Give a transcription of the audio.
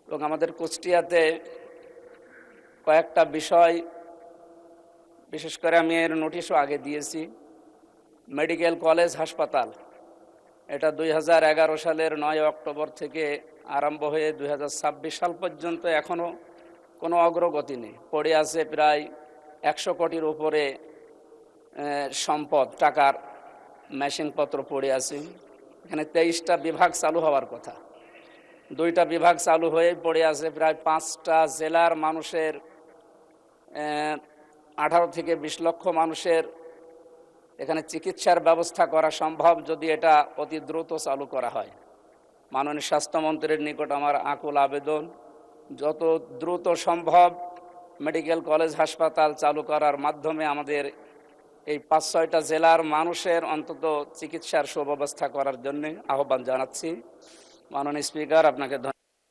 এবং আমাদের কুষ্টিয়াতে কয়েকটা বিষয়, বিশেষ করে আমি এর নোটিশও আগে দিয়েছি। মেডিকেল কলেজ হাসপাতাল, এটা 2011 সালের 9 অক্টোবর থেকে আরম্ভ হয়ে 2026 সাল পর্যন্ত এখনও কোনো অগ্রগতি নেই। পড়ে আছে প্রায় 100 কোটির উপরে সম্পদ, টাকার মেশিনপত্র পড়ে আছে। এখানে 23টা বিভাগ চালু হওয়ার কথা, 2টা বিভাগ চালু হয়ে পড়ে আছে। প্রায় 5টা জেলার মানুষের 18 থেকে 20 লক্ষ মানুষের এখানে চিকিৎসার ব্যবস্থা করা সম্ভব যদি এটা অতি দ্রুত চালু করা হয়। মাননীয় স্বাস্থ্যমন্ত্রীর নিকট আমার আকুল আবেদন, যত দ্রুত সম্ভব মেডিকেল কলেজ হাসপাতাল চালু করার মাধ্যমে আমাদের এই 5-6টা জেলার মানুষের অন্তত চিকিৎসার সুব্যবস্থা করার জন্য আহ্বান জানাচ্ছি। মাননীয় স্পিকার, আপনাকে